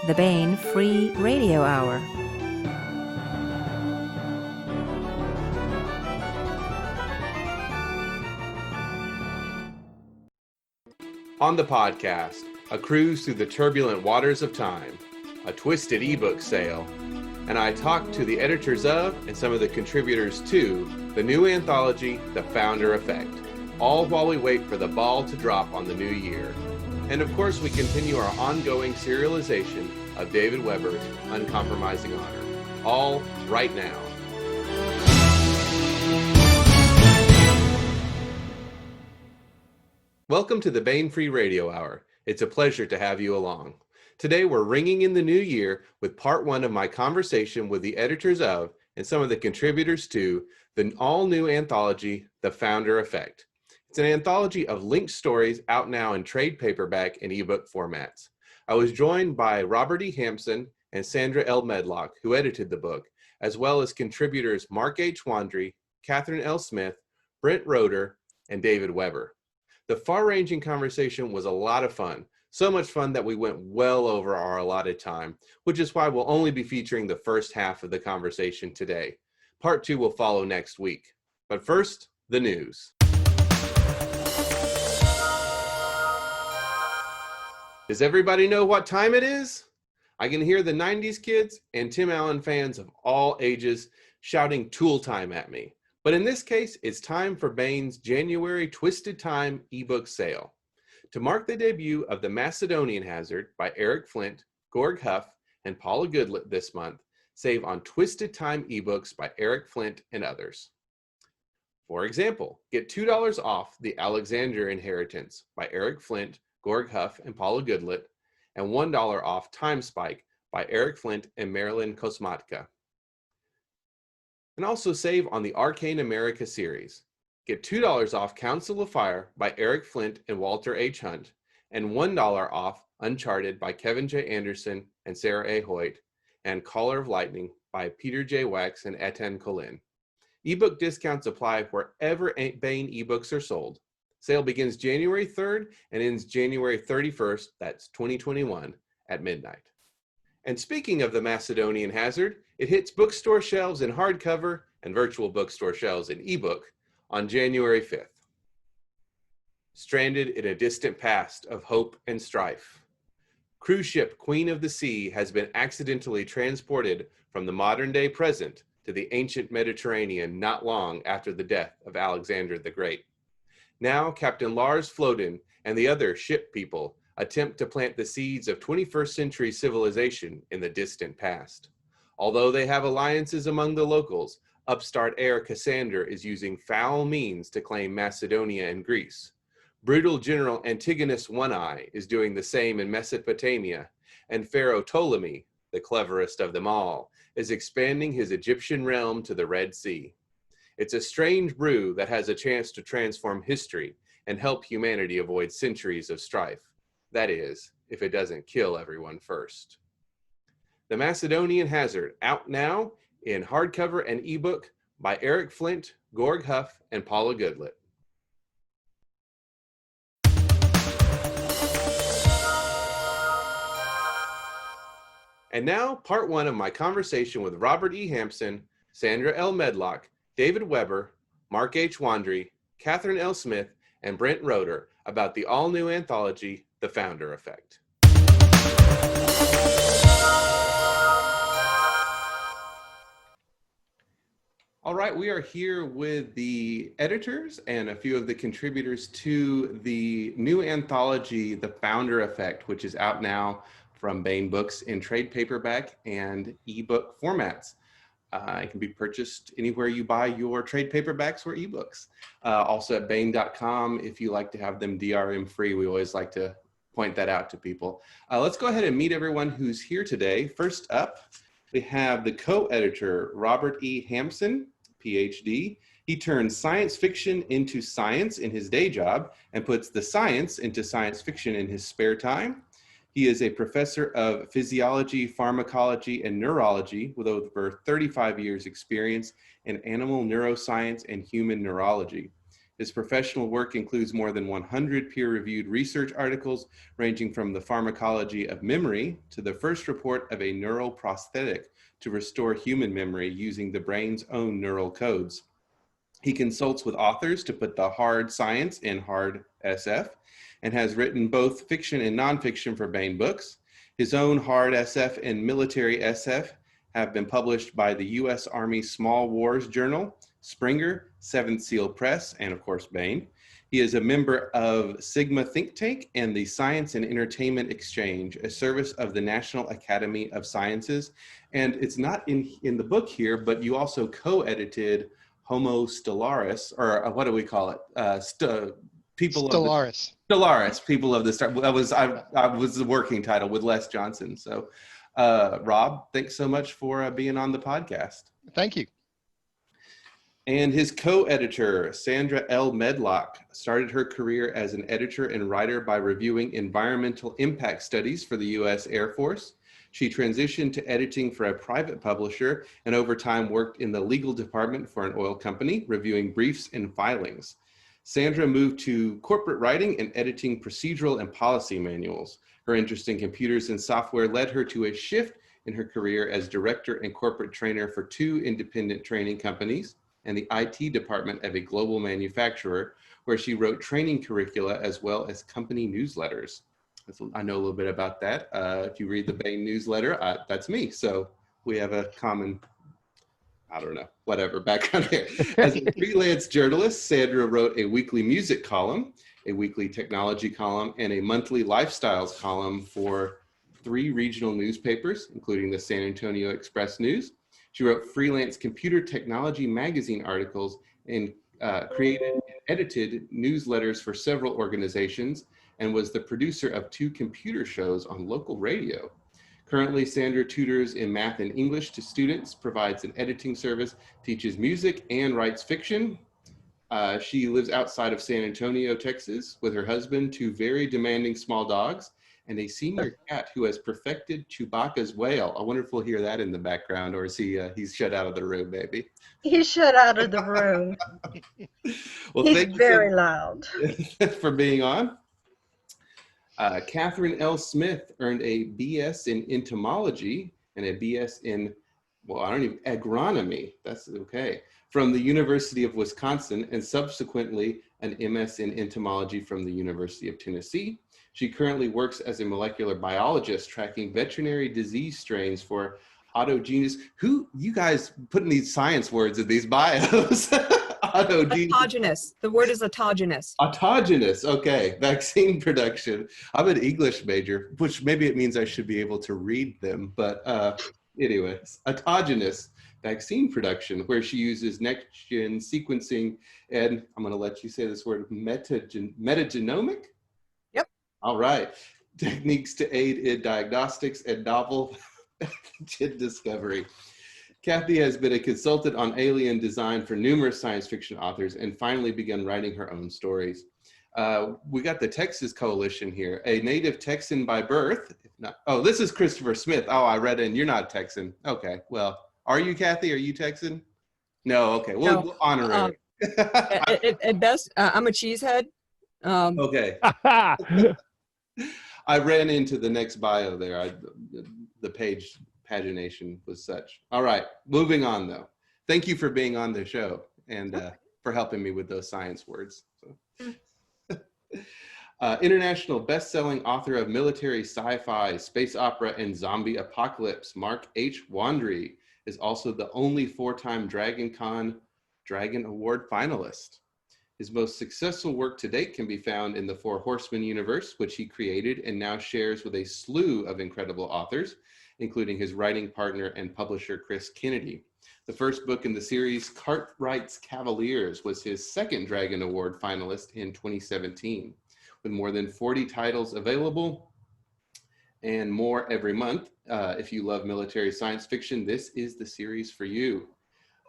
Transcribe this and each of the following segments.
the Bain Free Radio Hour. On the podcast, a cruise through the turbulent waters of time, a twisted ebook sale, and I talk to the editors of and some of the contributors to the new anthology, The Founder Effect, all while we wait for the ball to drop on the new year. And of course, we continue our ongoing serialization of David Weber's Uncompromising Honor, all right now. Welcome to the Bain Free Radio Hour. It's a pleasure to have you along. Today, we're ringing in the new year with part one of my conversation with the editors of and some of the contributors to the all-new anthology, The Founder Effect. It's an anthology of linked stories out now in trade paperback and ebook formats. I was joined by Robert E. Hampson and Sandra L. Medlock, who edited the book, as well as contributors Mark H. Wandrey, Catherine L. Smith, Brent Roeder, and David Weber. The far-ranging conversation was a lot of fun, so much fun that we went well over our allotted time, which is why we'll only be featuring the first half of the conversation today. Part two will follow next week. But first, the news. Does everybody know what time it is? I can hear the 90s kids and Tim Allen fans of all ages shouting Tool Time at me. But in this case, it's time for Bain's January Twisted Time ebook sale. To mark the debut of The Macedonian Hazard by Eric Flint, Gorg Huff, and Paula Goodlett this month, save on Twisted Time ebooks by Eric Flint and others. For example, get $2 off The Alexander Inheritance by Eric Flint, Gorg Huff, and Paula Goodlett, and $1 off Time Spike by Eric Flint and Marilyn Kosmatka. And also save on the Arcane America series. Get $2 off Council of Fire by Eric Flint and Walter H. Hunt, and $1 off Uncharted by Kevin J. Anderson and Sarah A. Hoyt, and Caller of Lightning by Peter J. Wax and Etienne Colin. Ebook discounts apply wherever Bain ebooks are sold. Sale begins January 3rd and ends January 31st, that's 2021, at midnight. And speaking of The Macedonian Hazard, it hits bookstore shelves in hardcover and virtual bookstore shelves in ebook on January 5th. Stranded in a distant past of hope and strife, cruise ship Queen of the Sea has been accidentally transported from the modern-day present to the ancient Mediterranean not long after the death of Alexander the Great. Now, Captain Lars Floden and the other ship people attempt to plant the seeds of 21st century civilization in the distant past. Although they have alliances among the locals, upstart heir Cassander is using foul means to claim Macedonia and Greece. Brutal General Antigonus One-Eye is doing the same in Mesopotamia, and Pharaoh Ptolemy, the cleverest of them all, is expanding his Egyptian realm to the Red Sea. It's a strange brew that has a chance to transform history and help humanity avoid centuries of strife. That is, if it doesn't kill everyone first. The Macedonian Hazard, out now in hardcover and ebook by Eric Flint, Gorg Huff, and Paula Goodlett. And now, part one of my conversation with Robert E. Hampson, Sandra L. Medlock, David Weber, Mark H. Wandrey, Catherine L. Smith, and Brent Roeder about the all-new anthology, The Founder Effect. All right, we are here with the editors and a few of the contributors to the new anthology, The Founder Effect, which is out now from Bain Books in trade paperback and ebook formats. It can be purchased anywhere you buy your trade paperbacks or ebooks. Also at Bain.com, if you like to have them DRM free, we always like to point that out to people. Let's go ahead and meet everyone who's here today. First up, we have the co-editor, Robert E. Hampson, PhD. He turns science fiction into science in his day job and puts the science into science fiction in his spare time. He is a professor of physiology, pharmacology, and neurology with over 35 years experience in animal neuroscience and human neurology. His professional work includes more than 100 peer-reviewed research articles, ranging from the pharmacology of memory to the first report of a neural prosthetic to restore human memory using the brain's own neural codes. He consults with authors to put the hard science in hard SF, and has written both fiction and nonfiction for Baen Books. His own hard SF and military SF have been published by the U.S. Army Small Wars Journal, Springer, Seventh Seal Press, and of course Baen. He is a member of Sigma Think Tank and the Science and Entertainment Exchange, a service of the National Academy of Sciences. And it's not in the book here, but you also co-edited Homo Stellaris, or what do we call it? People Stellaris. Stellaris, People of the Star. I was the working title with Les Johnson. So, Rob, thanks so much for being on the podcast. Thank you. And his co-editor, Sandra L. Medlock, started her career as an editor and writer by reviewing environmental impact studies for the U.S. Air Force. She transitioned to editing for a private publisher and over time worked in the legal department for an oil company, reviewing briefs and filings. Sandra moved to corporate writing and editing procedural and policy manuals. Her interest in computers and software led her to a shift in her career as director and corporate trainer for 2 independent training companies and the IT department of a global manufacturer, where she wrote training curricula as well as company newsletters. I know a little bit about that. If you read the Baen newsletter, that's me. So we have a common, I don't know, whatever background here. As a freelance journalist, Sandra wrote a weekly music column, a weekly technology column, and a monthly lifestyles column for 3 regional newspapers, including the San Antonio Express News. She wrote freelance computer technology magazine articles and created and edited newsletters for several organizations, and was the producer of 2 computer shows on local radio. Currently, Sandra tutors in math and English to students, provides an editing service, teaches music, and writes fiction. She lives outside of San Antonio, Texas, with her husband, 2 very demanding small dogs, and a senior cat who has perfected Chewbacca's wail. I wonder if we'll hear that in the background, or is he's shut out of the room, maybe? He's shut out of the room. Well, He's thank you very loud. for being on. Catherine L. Smith earned a BS in entomology and a BS in, agronomy, that's okay, from the University of Wisconsin, and subsequently an MS in entomology from the University of Tennessee. She currently works as a molecular biologist tracking veterinary disease strains for autogenous. Who, you guys putting these science words in these bios? Autogenous. The word is autogenous. Autogenous, okay. Vaccine production. I'm an English major, which maybe it means I should be able to read them, but anyways, autogenous vaccine production, where she uses next-gen sequencing and, I'm gonna let you say this word, metagenomic? Yep. All right. Techniques to aid in diagnostics and novel discovery. Kathy has been a consultant on alien design for numerous science fiction authors and finally begun writing her own stories. We got the Texas Coalition here, a native Texan by birth. If not, oh, this is Christopher Smith. Oh, I read in, you're not Texan. Okay, well, are you, Kathy? Are you Texan? No, okay, we'll honor it. At best, I'm a cheesehead. Okay. I ran into the next bio there. The pagination was such. All right, moving on though. Thank you for being on the show and for helping me with those science words. So. International best-selling author of military sci-fi, space opera, and zombie apocalypse, Mark H. Wandrey is also the only 4-time Dragon Con Dragon Award finalist. His most successful work to date can be found in the 4 Horsemen universe, which he created and now shares with a slew of incredible authors, including his writing partner and publisher, Chris Kennedy. The first book in the series, Cartwright's Cavaliers, was his 2nd Dragon Award finalist in 2017. With more than 40 titles available and more every month, if you love military science fiction, this is the series for you.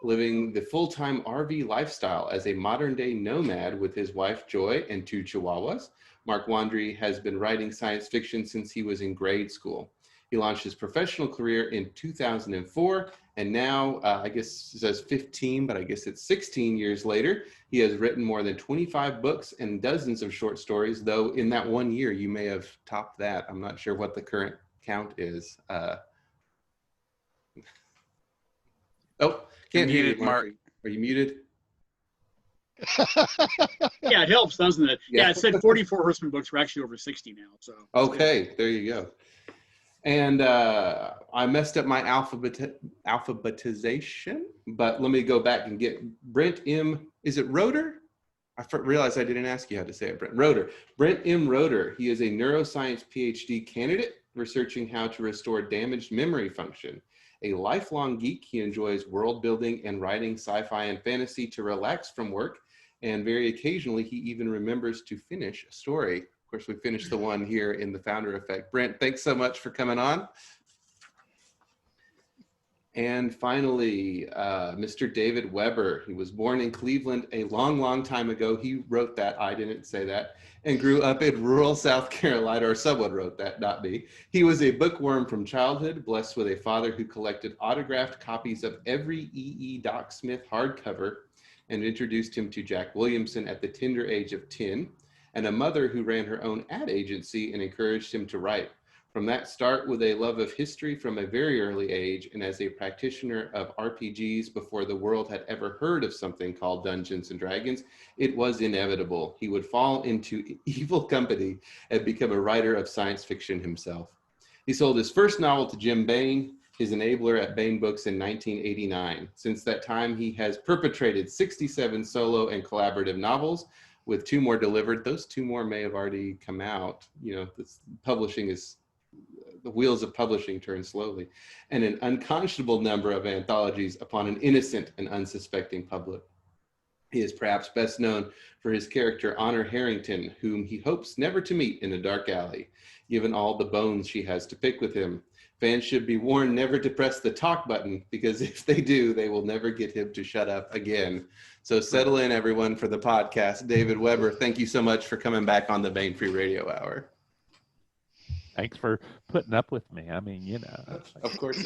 Living the full-time RV lifestyle as a modern-day nomad with his wife, Joy, and 2 chihuahuas, Mark Wandrey has been writing science fiction since he was in grade school. He launched his professional career in 2004, and now I guess it says 15, but I guess it's 16 years later. He has written more than 25 books and dozens of short stories, though in that 1 year you may have topped that. I'm not sure what the current count is. Oh, can't hear you, Mark. Are you muted? Yeah, it helps, doesn't it? Yeah. Yeah, it said 44 Horseman books. We're actually over 60 now. So Okay, there you go. And I messed up my alphabetization, but let me go back and get Brent M. Is it Roeder? I realized I didn't ask you how to say it, Brent. Roeder. Brent M. Roeder. He is a neuroscience PhD candidate researching how to restore damaged memory function. A lifelong geek, he enjoys world building and writing sci-fi and fantasy to relax from work. And very occasionally, he even remembers to finish a story. Of course, we finished the one here in the Founder Effect. Brent, thanks so much for coming on. And finally, Mr. David Weber. He was born in Cleveland a long, long time ago. He wrote that. I didn't say that. And grew up in rural South Carolina, or someone wrote that, not me. He was a bookworm from childhood, blessed with a father who collected autographed copies of every E.E. Doc Smith hardcover and introduced him to Jack Williamson at the tender age of 10, and a mother who ran her own ad agency and encouraged him to write. From that start, with a love of history from a very early age, and as a practitioner of RPGs before the world had ever heard of something called Dungeons and Dragons, it was inevitable. He would fall into evil company and become a writer of science fiction himself. He sold his first novel to Jim Baen, his enabler at Baen Books, in 1989. Since that time, he has perpetrated 67 solo and collaborative novels, with 2 more delivered. Those 2 more may have already come out. You know, this publishing is, the wheels of publishing turn slowly, and an unconscionable number of anthologies upon an innocent and unsuspecting public. He is perhaps best known for his character Honor Harrington, whom he hopes never to meet in a dark alley, given all the bones she has to pick with him. Fans should be warned never to press the talk button, because if they do, they will never get him to shut up again. So settle in, everyone, for the podcast. David Weber, thank you so much for coming back on the Baen Free Radio Hour. Thanks for putting up with me. I mean, you know. Of course.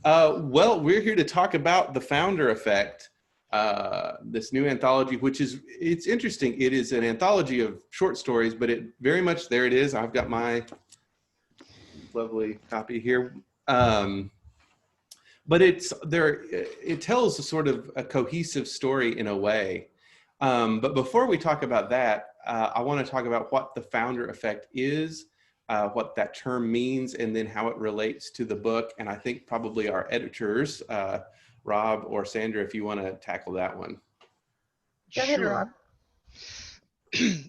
Well, we're here to talk about the Founder Effect, this new anthology, which is, it's interesting. It is an anthology of short stories, but it very much, there it is. I've got my lovely copy here. But it's there, it tells a sort of a cohesive story in a way. But before we talk about that, I want to talk about what the Founder Effect is, what that term means, and then how it relates to the book. And I think probably our editors, Rob or Sandra, if you want to tackle that one. Go ahead, Rob.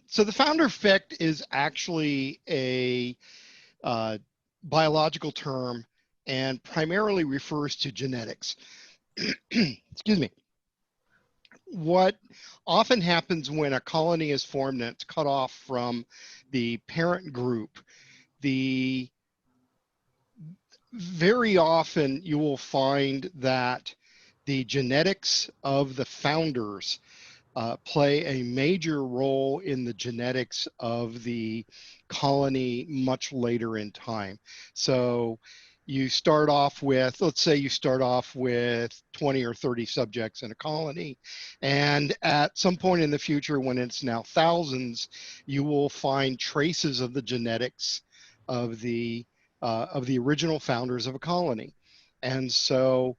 So the Founder Effect is actually a biological term and primarily refers to genetics. Excuse me. What often happens when a colony is formed and it's cut off from the parent group, very often you will find that the genetics of the founders play a major role in the genetics of the colony much later in time. So you start off with, let's say you start off with 20 or 30 subjects in a colony, and at some point in the future, when it's now thousands, you will find traces of the genetics of the original founders of a colony. And so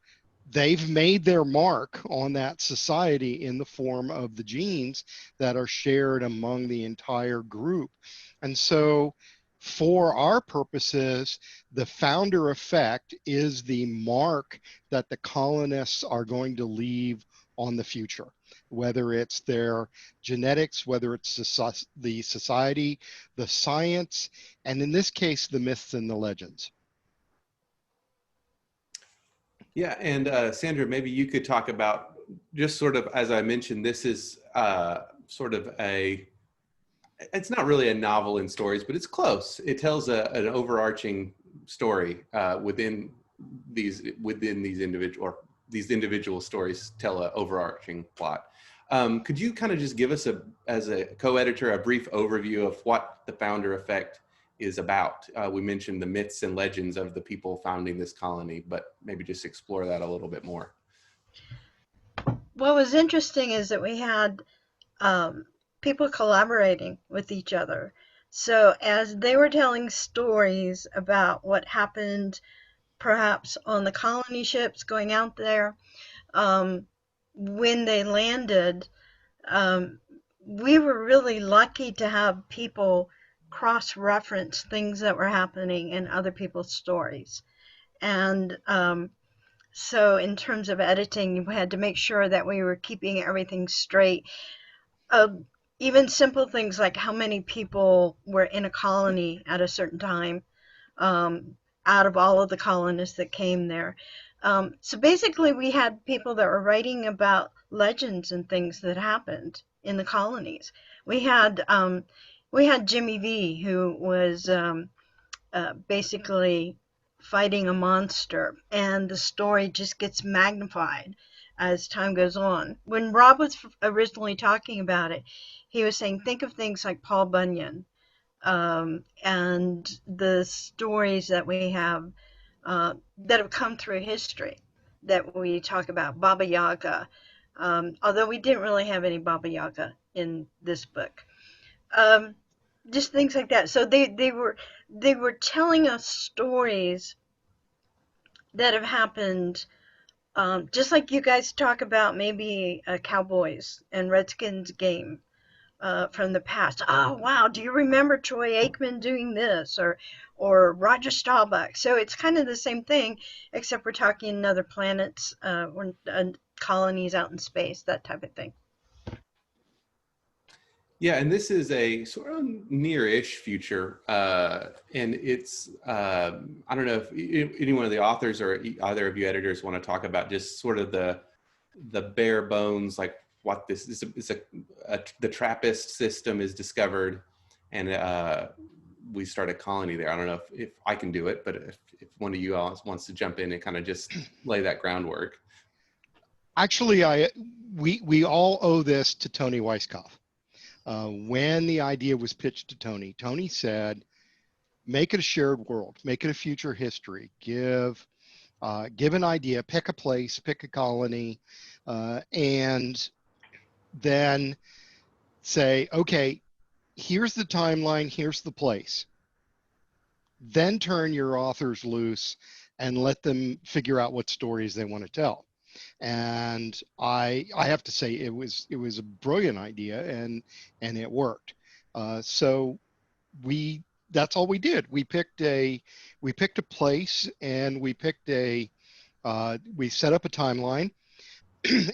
they've made their mark on that society in the form of the genes that are shared among the entire group. And so for our purposes, the Founder Effect is the mark that the colonists are going to leave on the future, whether it's their genetics, whether it's the society, the science, and in this case, the myths and the legends. Yeah, and Sandra, maybe you could talk about, just sort of, as I mentioned, this is sort of it's not really a novel in stories, but it's close. It tells an overarching story within these individual stories tell an overarching plot. Could you kind of just give us, as a co-editor, a brief overview of what the Founder Effect is about. We mentioned the myths and legends of the people founding this colony, but maybe just explore that a little bit more. What was interesting is that we had people collaborating with each other. So as they were telling stories about what happened perhaps on the colony ships going out there, when they landed, we were really lucky to have people cross-reference things that were happening in other people's stories. And so in terms of editing, we had to make sure that we were keeping everything straight. Even simple things like how many people were in a colony at a certain time, out of all of the colonists that came there. So basically we had people that were writing about legends and things that happened in the colonies. We had Jimmy V, who was basically fighting a monster, and the story just gets magnified as time goes on. When Rob was originally talking about it, he was saying, think of things like Paul Bunyan, and the stories that we have that have come through history that we talk about, Baba Yaga, although we didn't really have any Baba Yaga in this book. Just things like that. So they were telling us stories that have happened, just like you guys talk about maybe Cowboys and Redskins game from the past. Oh wow, do you remember Troy Aikman doing this, or Roger Staubach? So it's kind of the same thing, except we're talking other planets, or colonies out in space, that type of thing. Yeah, and this is a sort of near-ish future, and it's, I don't know if any one of the authors or either of you editors want to talk about just sort of the bare bones, like what this is. The Trappist system is discovered, and we start a colony there. I don't know if I can do it, but if one of you all wants to jump in and kind of just lay that groundwork. Actually, we all owe this to Tony Weisskopf. When the idea was pitched to Tony, Tony said, make it a shared world, make it a future history, give an idea, pick a place, pick a colony, and then say, okay, here's the timeline, here's the place. Then turn your authors loose and let them figure out what stories they want to tell. And I have to say it was a brilliant idea, and it worked. So that's all we did. We picked a place, and we set up a timeline.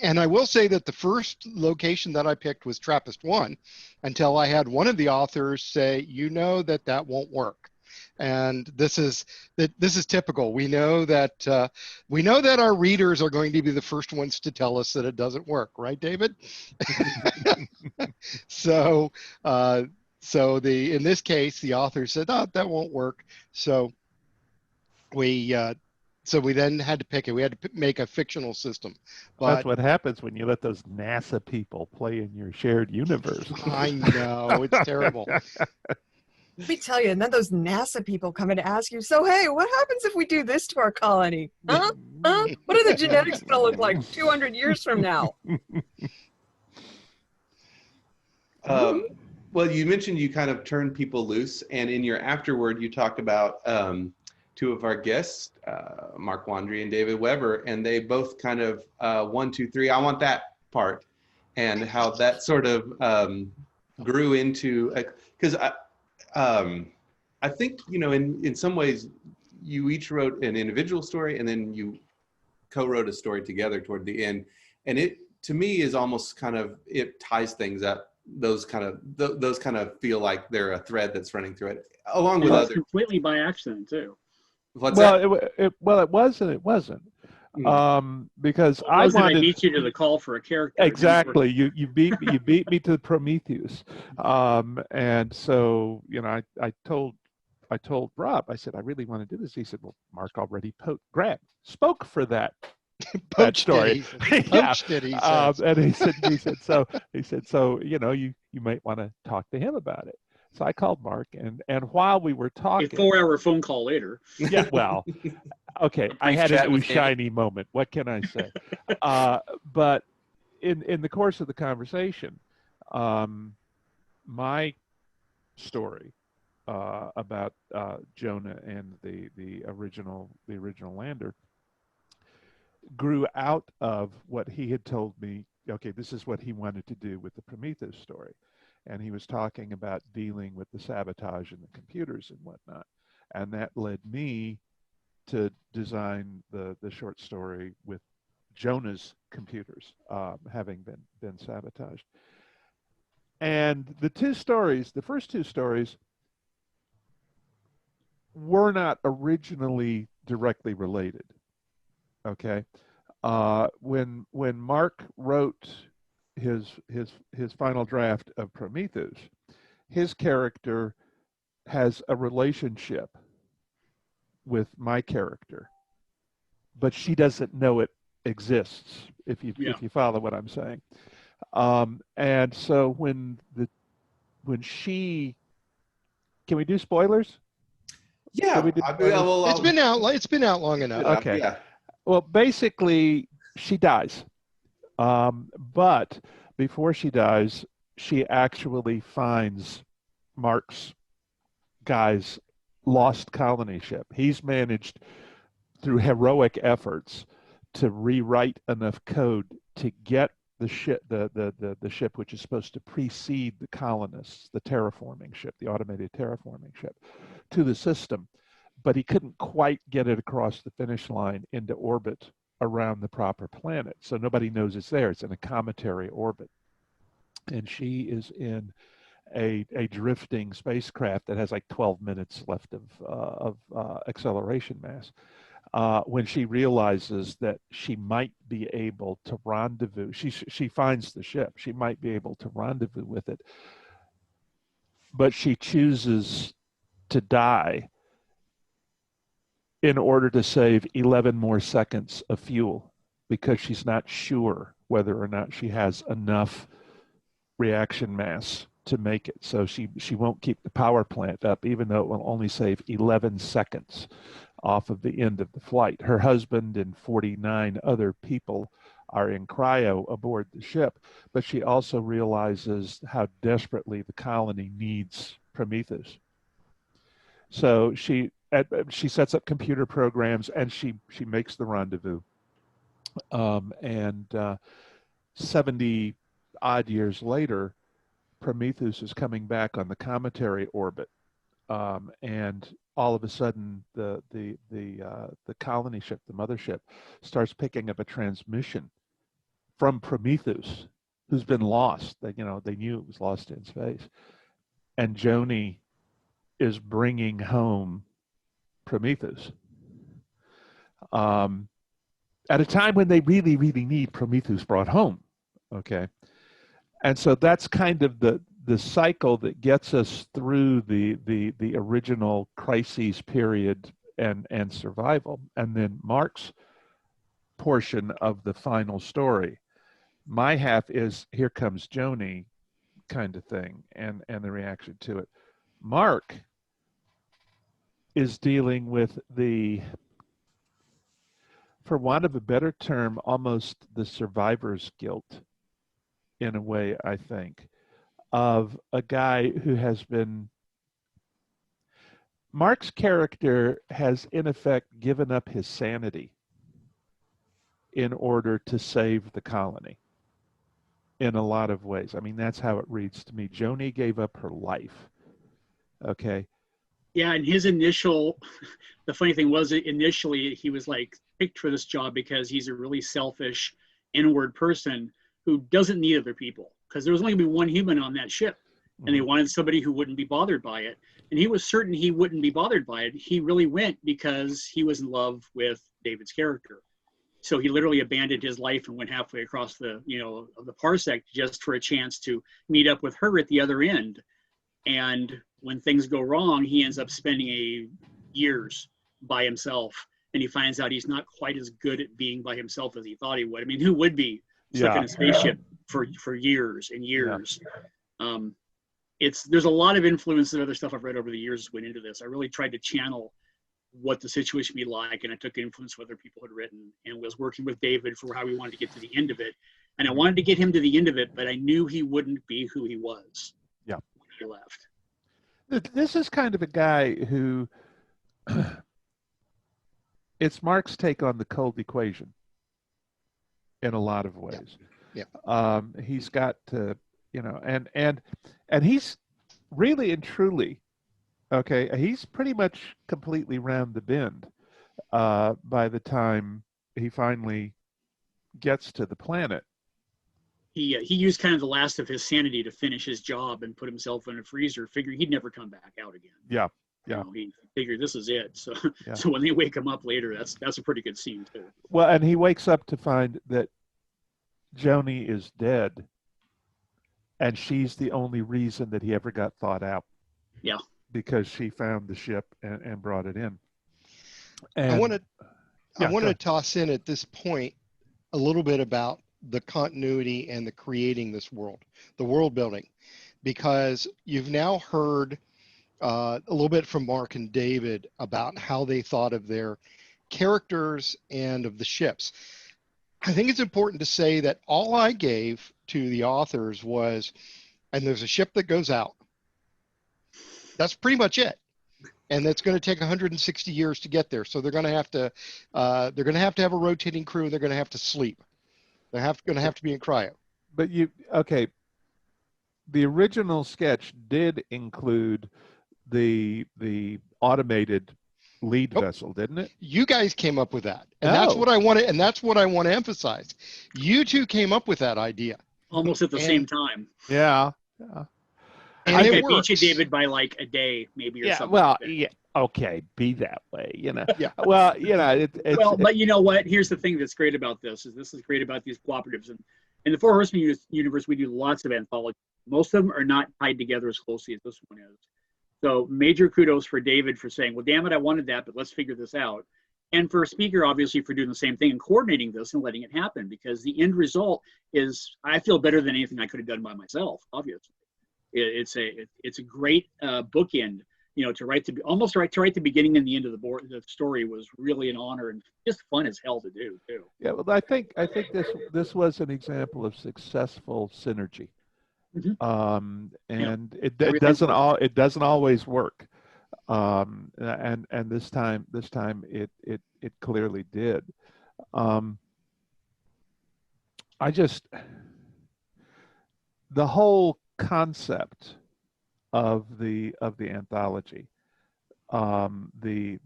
And I will say that the first location that I picked was Trappist 1, until I had one of the authors say, that won't work. And this is typical. We know that our readers are going to be the first ones to tell us that it doesn't work, right, David? So in this case, the author said, "Oh, that won't work." So we then had to pick it. We had to make a fictional system. But that's what happens when you let those NASA people play in your shared universe. I know, it's terrible. Let me tell you, and then those NASA people come in to ask you, so hey, what happens if we do this to our colony? Huh? What are the genetics going to look like 200 years from now? Well, you mentioned you kind of turned people loose, and in your afterword, you talked about two of our guests, Mark Wandrey and David Weber, and they both kind of 1, 2, 3, I want that part, and how that sort of grew into, because I think, in some ways, you each wrote an individual story, and then you co-wrote a story together toward the end, and it, to me, is almost kind of, it ties things up. Those kind of feel like they're a thread that's running through it, along with other. Completely by accident too. What's that? It was and it wasn't. Because I wanted to beat you to the call for a character. Exactly. You beat me to Prometheus. And so, I told Rob, I said, I really want to do this. He said, well, Mark already spoke for that. That story. Poached it, he said. And he said, so, you might want to talk to him about it. So I called Mark, and while we were A talking, 4-hour phone call later. yeah, well, okay, I Brief had chat an with Andy. shiny moment. What can I say? But in the course of the conversation, my story about Jonah and the original lander grew out of what he had told me. Okay, this is what he wanted to do with the Prometheus story, and he was talking about dealing with the sabotage in the computers and whatnot, and that led me to design the short story with Jonah's computers having been sabotaged. And the first two stories were not originally directly related. Okay, when Mark wrote his final draft of Prometheus, his character has a relationship with my character, but she doesn't know it exists. If you follow what I'm saying, and so when she, can we do spoilers? Yeah, we do It's been out long enough. Okay. Yeah. Well, basically, she dies. But before she dies, she actually finds Mark's guy's lost colony ship. He's managed, through heroic efforts, to rewrite enough code to get the ship, the ship which is supposed to precede the colonists, the terraforming ship, the automated terraforming ship, to the system. But he couldn't quite get it across the finish line into orbit around the proper planet. So nobody knows it's there. It's in a cometary orbit. And she is in a drifting spacecraft that has like 12 minutes left of acceleration mass. When she realizes that she might be able to rendezvous, she finds the ship. She might be able to rendezvous with it. But she chooses to die in order to save 11 more seconds of fuel, because she's not sure whether or not she has enough reaction mass to make it. So she won't keep the power plant up, even though it will only save 11 seconds off of the end of the flight. Her husband and 49 other people are in cryo aboard the ship, but she also realizes how desperately the colony needs Prometheus. So she sets up computer programs, and she makes the rendezvous. And 70 odd years later, Prometheus is coming back on the cometary orbit, and all of a sudden the colony ship, the mothership, starts picking up a transmission from Prometheus, who's been lost. They knew it was lost in space, and Joni is bringing home Prometheus at a time when they really, really need Prometheus brought home. Okay, and so that's kind of the cycle that gets us through the original crises period and survival, and then Mark's portion of the final story. My half is here comes Joni kind of thing, and the reaction to it. Mark is dealing with for want of a better term, almost the survivor's guilt, in a way, I think, of a guy who has been... Mark's character has, in effect, given up his sanity in order to save the colony in a lot of ways. I mean, that's how it reads to me. Joni gave up her life. Okay. Yeah, and his initial, the funny thing was, initially he was like picked for this job because he's a really selfish, inward person who doesn't need other people, because there was only going to be one human on that ship, and they wanted somebody who wouldn't be bothered by it. And he was certain he wouldn't be bothered by it. He really went because he was in love with David's character. So he literally abandoned his life and went halfway across the parsec just for a chance to meet up with her at the other end. And when things go wrong, he ends up spending years by himself, and he finds out he's not quite as good at being by himself as he thought he would. I mean, who would be stuck in a spaceship for years and years? there's a lot of influence and other stuff I've read over the years went into this. I really tried to channel what the situation would be like, and I took the influence of other people had written and was working with David for how we wanted to get to the end of it. And I wanted to get him to the end of it, but I knew he wouldn't be who he was. Yeah. When he left. This is kind of a guy who it's Mark's take on the cold equation in a lot of ways. Yeah. He's got to, and he's really and truly, okay, he's pretty much completely round the bend by the time he finally gets to the planet. He used kind of the last of his sanity to finish his job and put himself in a freezer, figuring he'd never come back out again. Yeah. He figured this is it. So Yeah. so when they wake him up later, that's a pretty good scene too. Well, and he wakes up to find that Joni is dead, and she's the only reason that he ever got thought out. Yeah. Because she found the ship and brought it in. And, I want go to toss in at this point a little bit about the continuity and the creating this world, the world building, because you've now heard a little bit from Mark and David about how they thought of their characters and of the ships. I think it's important to say that all I gave to the authors was, and there's a ship that goes out. That's pretty much it. And that's going to take 160 years to get there. So they're going to have to have a rotating crew. They're going to have to sleep. They're going to have to be in cryo. But the original sketch did include the automated lead vessel, didn't it? You guys came up with that, and that's what I want to, and that's what I want to emphasize. You two came up with that idea Almost at the same time. Yeah. I think I beat you, David, by like a day, maybe, or something. Well, like that. yeah. Okay, be that way, Yeah. Well, but you know what? Here's the thing that's great about this is great about these cooperatives. And in the Four Horsemen universe, we do lots of anthologies. Most of them are not tied together as closely as this one is. So major kudos for David for saying, well, damn it, I wanted that, but let's figure this out. And for Speaker, obviously, for doing the same thing and coordinating this and letting it happen, because the end result is, I feel, better than anything I could have done by myself, obviously. It's a great bookend, to write the beginning and the end of the story was really an honor and just fun as hell to do too. Yeah, well, I think this was an example of successful synergy, and it doesn't always work, and this time it clearly did. The whole concept of the anthology, the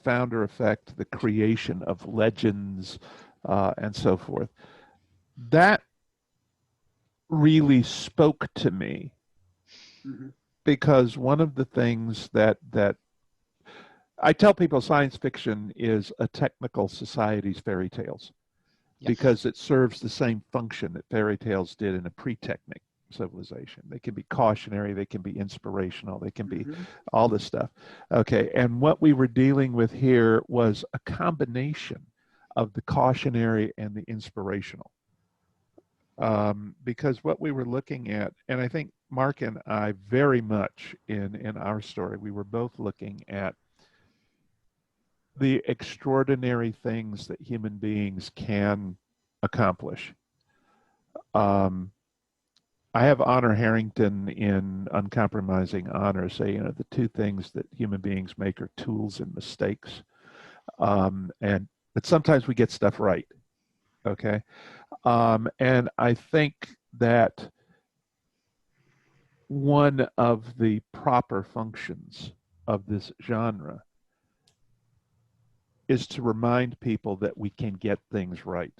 founder effect, the creation of legends, and so forth, that really spoke to me, because one of the things that I tell people, science fiction is a technical society's fairy tales, because it serves the same function that fairy tales did in a pre-technic civilization. They can be cautionary, they can be inspirational, they can be all this stuff. Okay, and what we were dealing with here was a combination of the cautionary and the inspirational. Because what we were looking at, and I think Mark and I very much in our story, we were both looking at the extraordinary things that human beings can accomplish. I have Honor Harrington in Uncompromising Honor say, the two things that human beings make are tools and mistakes. But sometimes we get stuff right, okay? And I think that one of the proper functions of this genre is to remind people that we can get things right.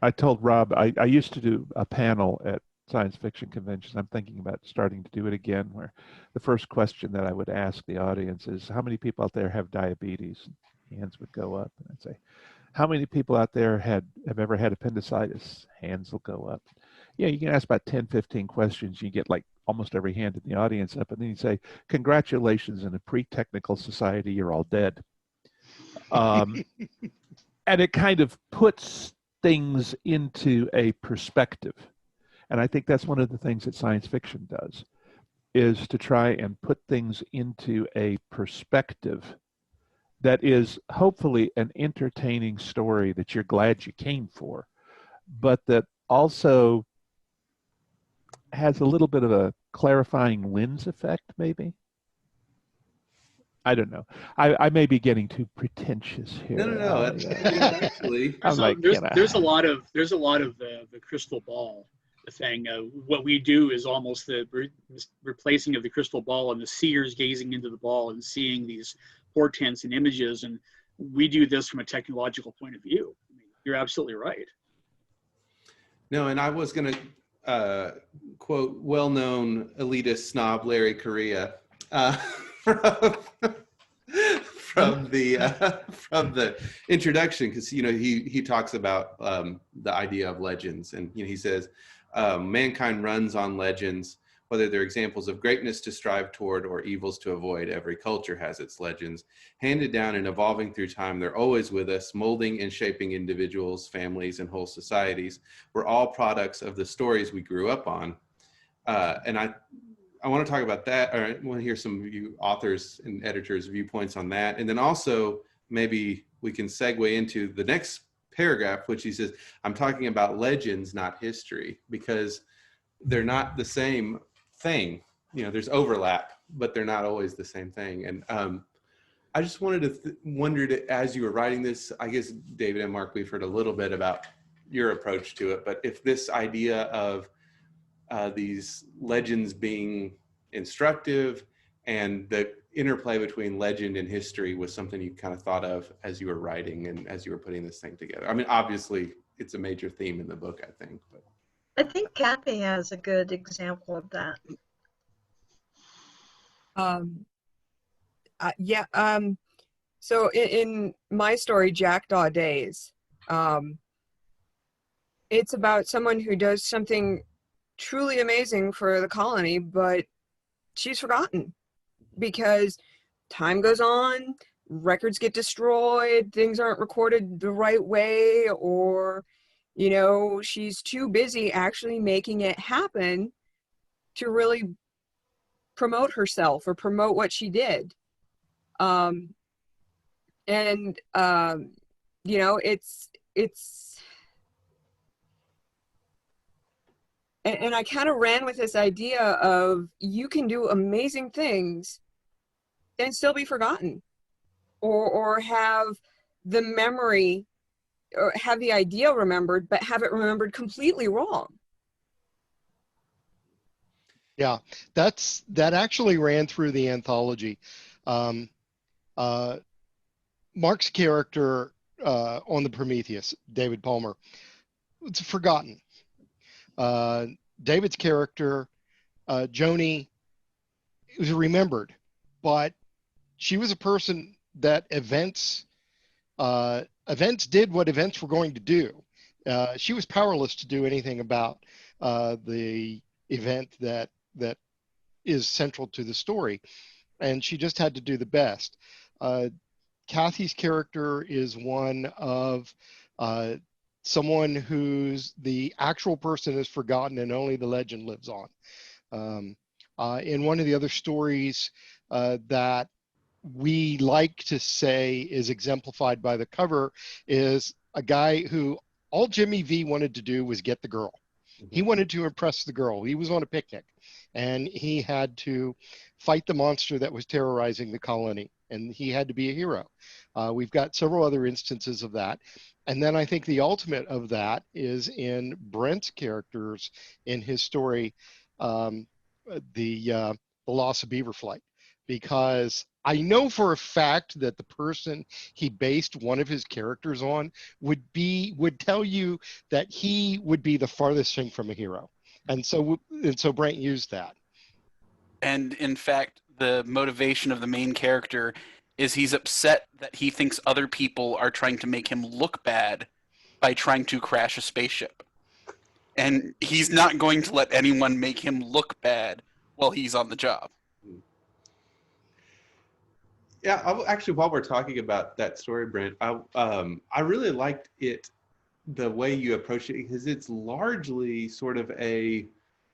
I told Rob, I used to do a panel at science fiction conventions. I'm thinking about starting to do it again, where the first question that I would ask the audience is, how many people out there have diabetes? Hands would go up. And I'd say, how many people out there have ever had appendicitis? Hands will go up. Yeah, you can ask about 10, 15 questions. You get like almost every hand in the audience up. And then you say, congratulations, in a pre-technical society, you're all dead. And it kind of puts things into a perspective. And I think that's one of the things that science fiction does, is to try and put things into a perspective that is hopefully an entertaining story that you're glad you came for, but that also has a little bit of a clarifying lens effect, maybe. I don't know. I may be getting too pretentious here. No. Actually, I'm like, there's a lot of the crystal ball. The thing, what we do is almost the replacing of the crystal ball and the seers gazing into the ball and seeing these portents and images, and we do this from a technological point of view. I mean, you're absolutely right. No, and I was going to quote well-known elitist snob Larry Correa from the introduction, because he talks about the idea of legends, and he says mankind runs on legends. Whether they're examples of greatness to strive toward or evils to avoid, every culture has its legends. Handed down and evolving through time, they're always with us, molding and shaping individuals, families, and whole societies. We're all products of the stories we grew up on. And I want to talk about that, or I want to hear some of you authors and editors' viewpoints on that. And then also, maybe we can segue into the next paragraph, which he says, I'm talking about legends, not history, because they're not the same thing. There's overlap, but they're not always the same thing. And I just wanted to wondered, as you were writing this, I guess David and Mark, we've heard a little bit about your approach to it, but if this idea of these legends being instructive and the interplay between legend and history was something you kind of thought of as you were writing and as you were putting this thing together. I mean, obviously it's a major theme in the book, I think, but I think Kathy has a good example of that. So in my story, Jackdaw Days, it's about someone who does something truly amazing for the colony, but she's forgotten because time goes on, records get destroyed, things aren't recorded the right way, or she's too busy actually making it happen to really promote herself or promote what she did. And I kind of ran with this idea of you can do amazing things and still be forgotten, or have the memory, or have the idea remembered, but have it remembered completely wrong. Yeah, that actually ran through the anthology. Mark's character on the Prometheus, David Palmer, it's forgotten. David's character, Joni, was remembered, but she was a person that events did what events were going to do. She was powerless to do anything about the event that is central to the story, and she just had to do the best. Kathy's character is one of someone who's the actual person is forgotten and only the legend lives on. In one of the other stories that we like to say is exemplified by the cover is a guy who all Jimmy V wanted to do was get the girl. He wanted to impress the girl. He was on a picnic and he had to fight the monster that was terrorizing the colony, and he had to be a hero. We've got several other instances of that. And then I think the ultimate of that is in Brent's characters in his story, the loss of Beaver Flight, because I know for a fact that the person he based one of his characters on would tell you that he would be the farthest thing from a hero. And so Brent used that. And in fact, the motivation of the main character is he's upset that he thinks other people are trying to make him look bad by trying to crash a spaceship. And he's not going to let anyone make him look bad while he's on the job. Yeah, actually, while we're talking about that story, Brent, I really liked it the way you approach it, because it's largely sort of a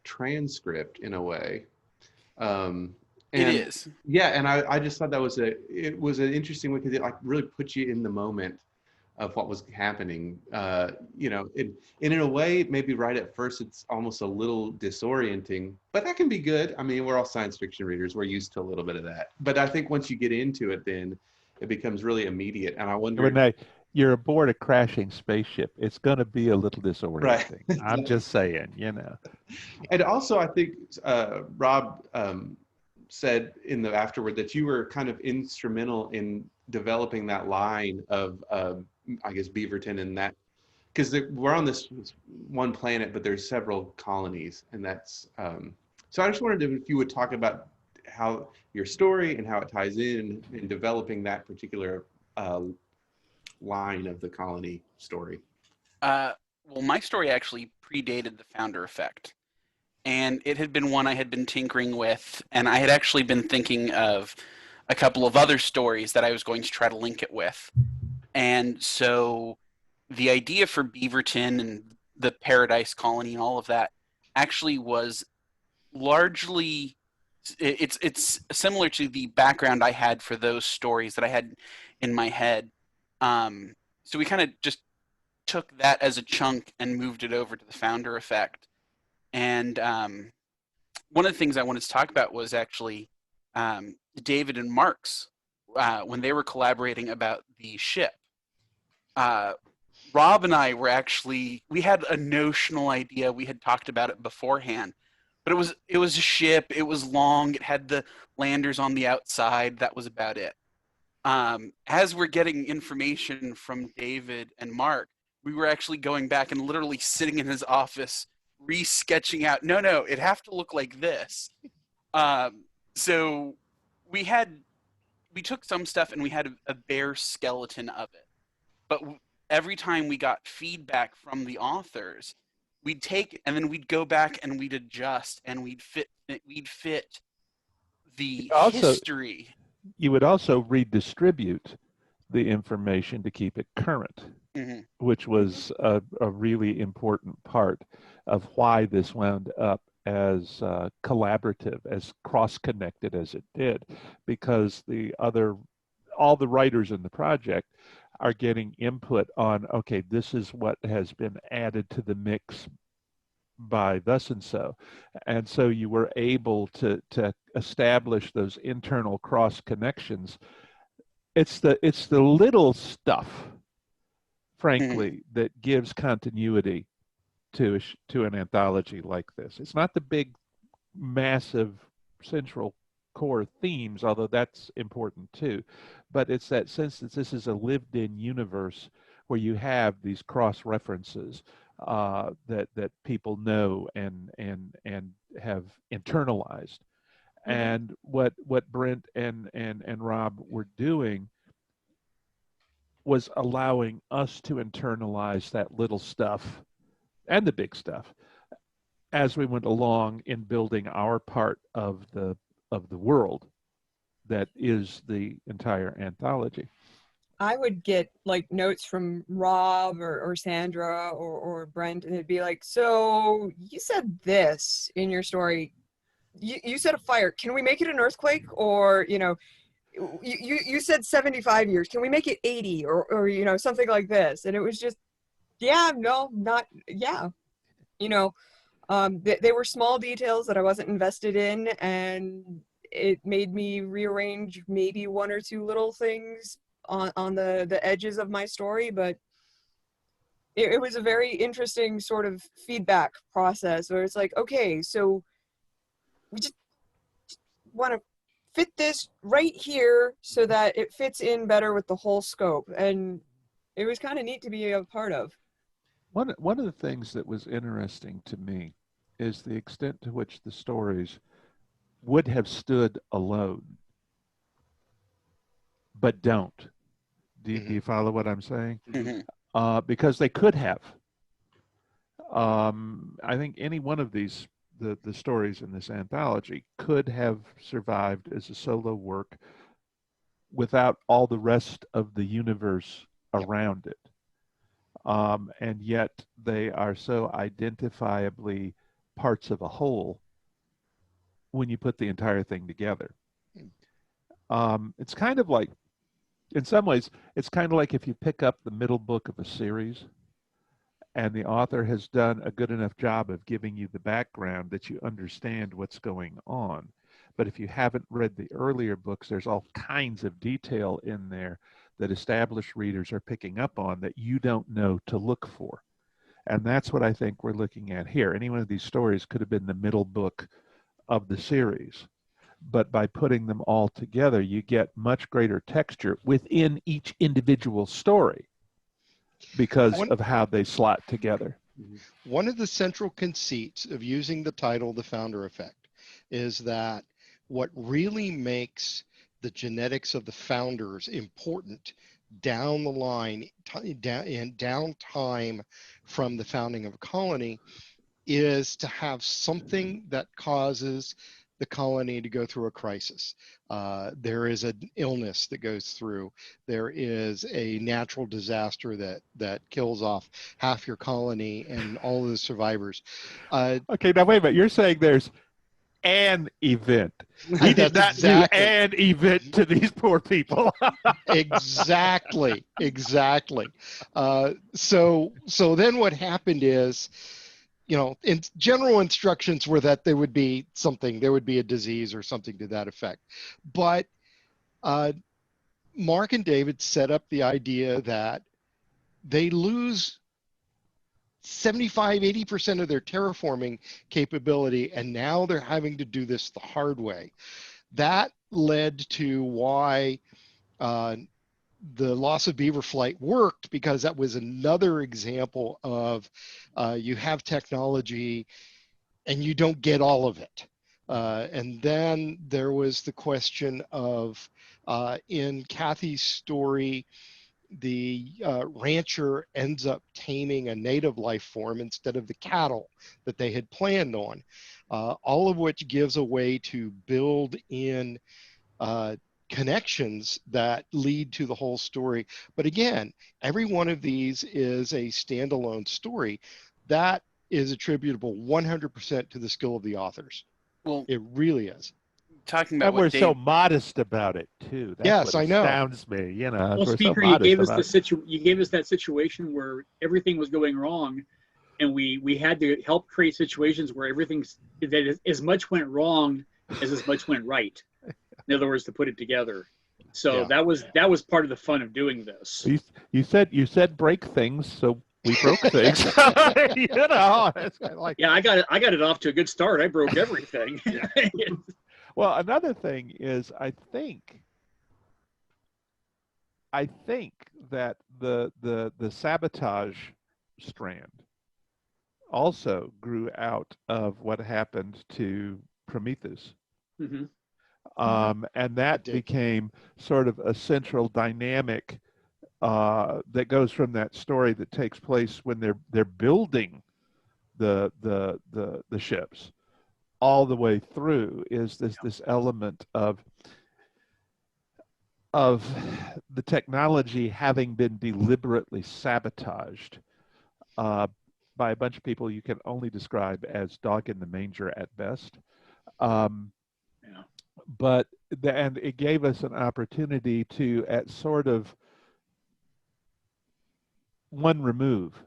transcript in a way. It And is. yeah, and I just thought it was an interesting way because it like really puts you in the moment of what was happening. You know, and in a way, maybe right at first, it's almost a little disorienting, but that can be good. I mean, we're all science fiction readers. We're used to a little bit of that. But I think once you get into it, then it becomes really immediate. And I wonder, When you're aboard a crashing spaceship, it's going to be a little right. disorienting. I'm just saying, you know. And also, I think Rob said in the afterward that you were kind of instrumental in developing that line of, I guess, Beaverton and that, because we're on this one planet, but there's several colonies, and that's. So I just wanted to, if you would talk about how your story and how it ties in developing that particular line of the colony story. Well, my story actually predated the founder effect. And it had been one I had been tinkering with, and I had actually been thinking of a couple of other stories that I was going to try to link it with. And so the idea for Beaverton and the Paradise Colony and all of that actually was largely it's similar to the background I had for those stories that I had in my head. So we kind of just took that as a chunk and moved it over to the founder effect. And one of the things I wanted to talk about was actually David and Mark's when they were collaborating about the ship. Rob and I we had a notional idea. We had talked about it beforehand, but it was a ship. It was long. It had the landers on the outside. That was about it. As we're getting information from David and Mark, we were actually going back and literally sitting in his office re-sketching out, no, it'd have to look like this. So we took some stuff and we had a bare skeleton of it. But every time we got feedback from the authors, we'd take and then we'd go back and we'd adjust and we'd fit the history. You would also redistribute the information to keep it current, which was a really important part of why this wound up as collaborative, as cross-connected as it did, because all the writers in the project are getting input on, okay, this is what has been added to the mix by thus and so. And so you were able to establish those internal cross connections. It's the little stuff, frankly, that gives continuity to an anthology like this. It's not the big, massive central core themes, although that's important too, but it's that sense that this is a lived-in universe where you have these cross references that people know and have internalized. And what Brent and Rob were doing was allowing us to internalize that little stuff and the big stuff as we went along in building our part of the world that is the entire anthology. I would get like notes from Rob or Sandra or Brent, and it'd be like, so you said this in your story. You said a fire. Can we make it an earthquake? Or, you know, you said 75 years. Can we make it 80 or you know, something like this? And it was just, yeah, no, not, yeah. You know, they were small details that I wasn't invested in, and it made me rearrange maybe one or two little things on the edges of my story, but it was a very interesting sort of feedback process where it's like, okay, so we just want to fit this right here so that it fits in better with the whole scope, and it was kind of neat to be a part of. One of the things that was interesting to me is the extent to which the stories would have stood alone, but don't. Do you follow what I'm saying? Because they could have. I think any one of these, the stories in this anthology, could have survived as a solo work without all the rest of the universe around it. and yet they are so identifiably parts of a whole when you put the entire thing together. It's kind of like, in some ways, it's kind of like if you pick up the middle book of a series and the author has done a good enough job of giving you the background that you understand what's going on. But if you haven't read the earlier books, there's all kinds of detail in there that established readers are picking up on that you don't know to look for. And that's what I think we're looking at here. Any one of these stories could have been the middle book of the series. But by putting them all together, you get much greater texture within each individual story because of how they slot together. One of the central conceits of using the title The Founder Effect is that what really makes the genetics of the founders important down the line, down time from the founding of a colony, is to have something that causes the colony to go through a crisis. There is an illness that goes through. There is a natural disaster that kills off half your colony and all of the survivors. Okay, now wait a minute. You're saying there's an event. He did not do an event to these poor people. Exactly. So then what happened is, in general instructions were that there would be something, there would be a disease or something to that effect. But Mark and David set up the idea that they lose 75-80% of their terraforming capability, and now they're having to do this the hard way. That led to why the loss of beaver flight worked, because that was another example of you have technology and you don't get all of it. And then there was the question of, in Kathy's story, the rancher ends up taming a native life form instead of the cattle that they had planned on, all of which gives a way to build in connections that lead to the whole story. But again, every one of these is a standalone story that is attributable 100% to the skill of the authors. Well, it really is. Talking about and we're so modest about it too. That's yes, what I know. Astounds me. Well, we're Speaker, so you gave us you gave us that situation where everything was going wrong, and we had to help create situations where as much went wrong as much went right. In other words, to put it together. So Yeah. that was part of the fun of doing this. You said break things, so we broke things. It's kind of like, yeah, I got it off to a good start. I broke everything. Well, another thing is, I think that the sabotage strand also grew out of what happened to Prometheus. Mm-hmm. And that became sort of a central dynamic that goes from that story that takes place when they're building the ships all the way through, is this element of the technology having been deliberately sabotaged by a bunch of people you can only describe as dog in the manger at best. But and it gave us an opportunity to, at sort of one remove,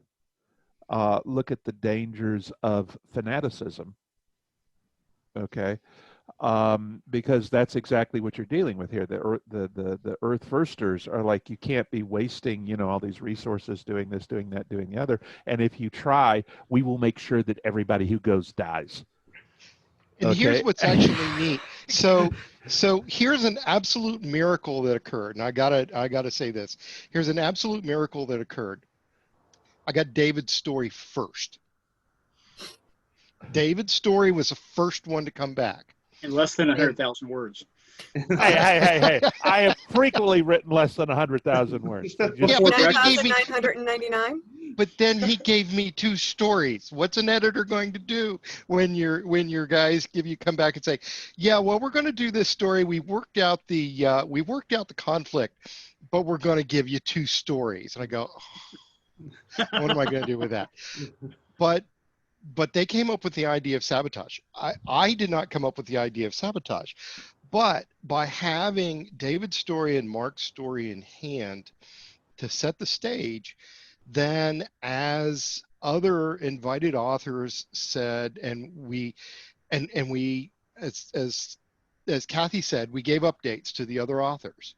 look at the dangers of fanaticism. Okay, because that's exactly what you're dealing with here. The Earth Firsters are like, you can't be wasting, all these resources doing this, doing that, doing the other. And if you try, we will make sure that everybody who goes dies. And here's what's actually neat. So here's an absolute miracle that occurred. And I gotta say this. Here's an absolute miracle that occurred. I got David's story first. David's story was the first one to come back. In less than 100,000 words. Hey. I have frequently written less than 100,000 words. Yeah, but then he gave me 999. But then he gave me 2 stories. What's an editor going to do when your guys come back and say, yeah, well, we're going to do this story. We worked out the conflict, but we're going to give you 2 stories. And I go, What am I going to do with that? But they came up with the idea of sabotage. I did not come up with the idea of sabotage. But by having David's story and Mark's story in hand to set the stage, then as other invited authors said, and we as Kathy said, we gave updates to the other authors.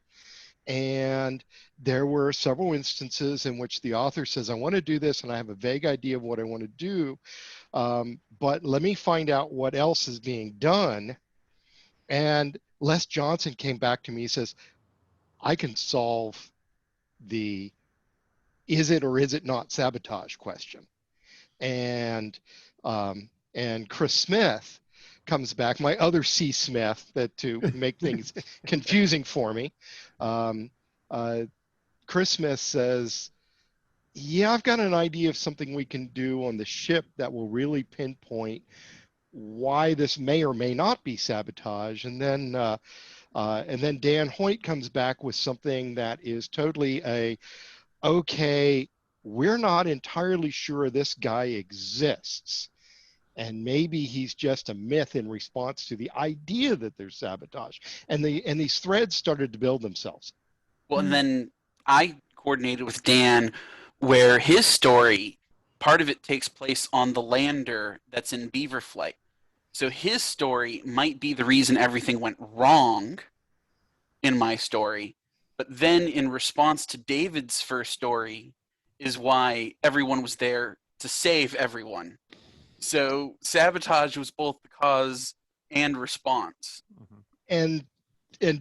And there were several instances in which the author says, I want to do this and I have a vague idea of what I want to do, but let me find out what else is being done. And Les Johnson came back to me and says, I can solve the is it or is it not sabotage question. And Chris Smith comes back, my other C. Smith, that to make things confusing for me. Chris Smith says, yeah, I've got an idea of something we can do on the ship that will really pinpoint why this may or may not be sabotage. And then Dan Hoyt comes back with something that is totally okay, we're not entirely sure this guy exists. And maybe he's just a myth in response to the idea that there's sabotage. And these threads started to build themselves. Well, and then I coordinated with Dan where his story, part of it takes place on the lander that's in Beaver Flight. So his story might be the reason everything went wrong in my story. But then in response to David's first story is why everyone was there to save everyone. So sabotage was both the cause and response. And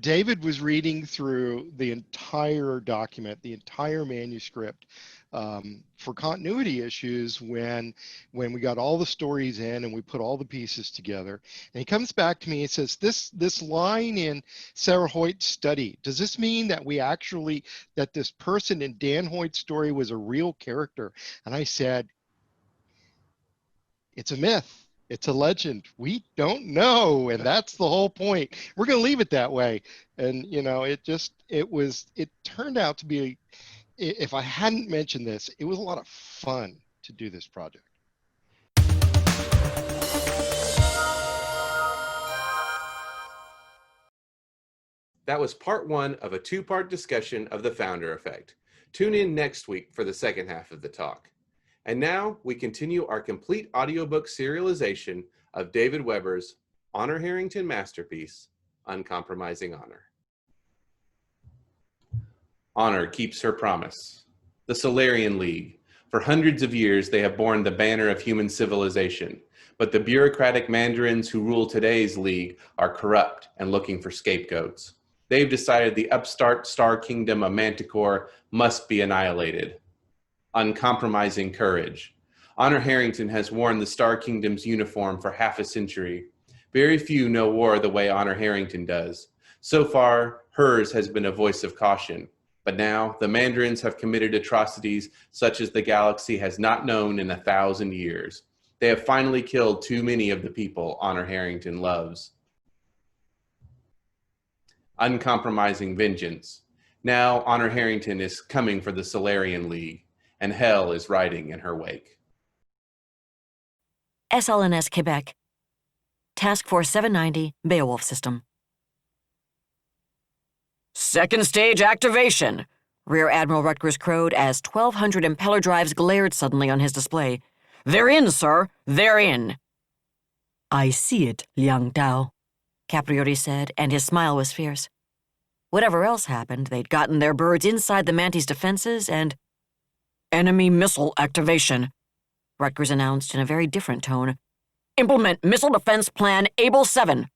David was reading through the entire document, the entire manuscript, for continuity issues when we got all the stories in and we put all the pieces together. And he comes back to me and says, this line in Sarah Hoyt's study, does this mean that that this person in Dan Hoyt's story was a real character? And I said, it's a myth. It's a legend. We don't know. And that's the whole point. We're going to leave it that way. And, it turned out to be, if I hadn't mentioned this, it was a lot of fun to do this project. That was part one of a two-part discussion of the founder effect. Tune in next week for the second half of the talk. And now we continue our complete audiobook serialization of David Weber's Honor Harrington masterpiece, Uncompromising Honor. Honor keeps her promise. The Solarian League. For hundreds of years, they have borne the banner of human civilization, but the bureaucratic mandarins who rule today's league are corrupt and looking for scapegoats. They've decided the upstart star kingdom of Manticore must be annihilated. Uncompromising courage. Honor Harrington has worn the Star Kingdom's uniform for half a century. Very few know war the way Honor Harrington does. So far, hers has been a voice of caution. But now, the Mandarins have committed atrocities such as the galaxy has not known in 1,000 years. They have finally killed too many of the people Honor Harrington loves. Uncompromising vengeance. Now, Honor Harrington is coming for the Solarian League, and hell is riding in her wake. SLNS Quebec. Task Force 790, Beowulf System. Second stage activation, Rear Admiral Rutgers crowed as 1,200 impeller drives glared suddenly on his display. They're in, sir. They're in. I see it, Liang Tao, Caprioti said, and his smile was fierce. Whatever else happened, they'd gotten their birds inside the Mantis' defenses and... Enemy missile activation, Rutgers announced in a very different tone. Implement Missile Defense Plan Able 7.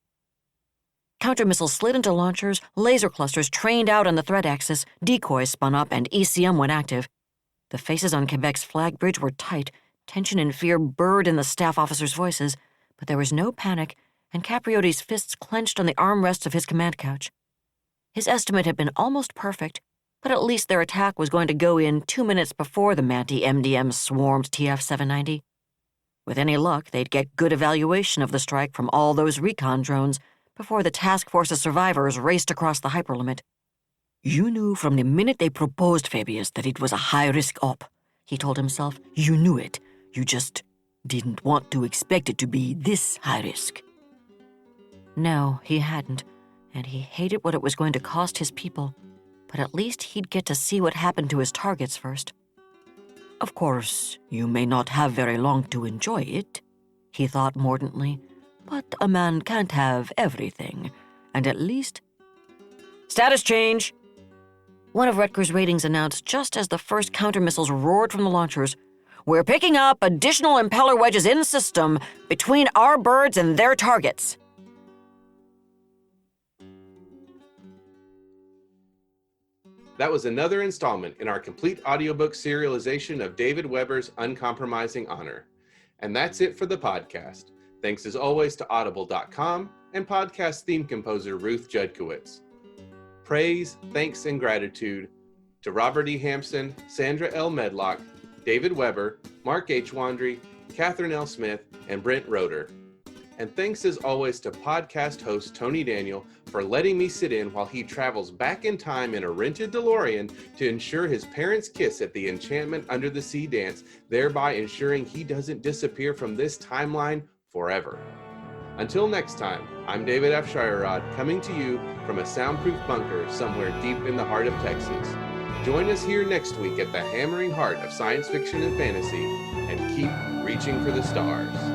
Countermissiles slid into launchers, laser clusters trained out on the threat axis, decoys spun up, and ECM went active. The faces on Quebec's flag bridge were tight. Tension and fear burred in the staff officers' voices, but there was no panic, and Caprioti's fists clenched on the armrests of his command couch. His estimate had been almost perfect, but at least their attack was going to go in 2 minutes before the Manti MDM swarmed TF-790. With any luck, they'd get good evaluation of the strike from all those recon drones before the task force's survivors raced across the hyperlimit. You knew from the minute they proposed, Fabius, that it was a high-risk op, he told himself. You knew it. You just didn't want to expect it to be this high risk. No, he hadn't, and he hated what it was going to cost his people. But at least he'd get to see what happened to his targets first. Of course, you may not have very long to enjoy it, he thought mordantly, but a man can't have everything, and at least... Status change! One of Rutgers' ratings announced just as the first counter-missiles roared from the launchers. We're picking up additional impeller wedges in system between our birds and their targets. That was another installment in our complete audiobook serialization of David Weber's Uncompromising Honor. And that's it for the podcast. Thanks as always to audible.com and podcast theme composer Ruth Judkowitz. Praise, thanks, and gratitude to Robert E. Hampson, Sandra L. Medlock, David Weber, Mark H. Wandrey, Catherine L. Smith, and Brent Roeder. And thanks as always to podcast host Tony Daniel for letting me sit in while he travels back in time in a rented DeLorean to ensure his parents' kiss at the Enchantment Under the Sea dance, thereby ensuring he doesn't disappear from this timeline forever. Until next time, I'm David F. Shirerod, coming to you from a soundproof bunker somewhere deep in the heart of Texas. Join us here next week at the hammering heart of science fiction and fantasy, and keep reaching for the stars.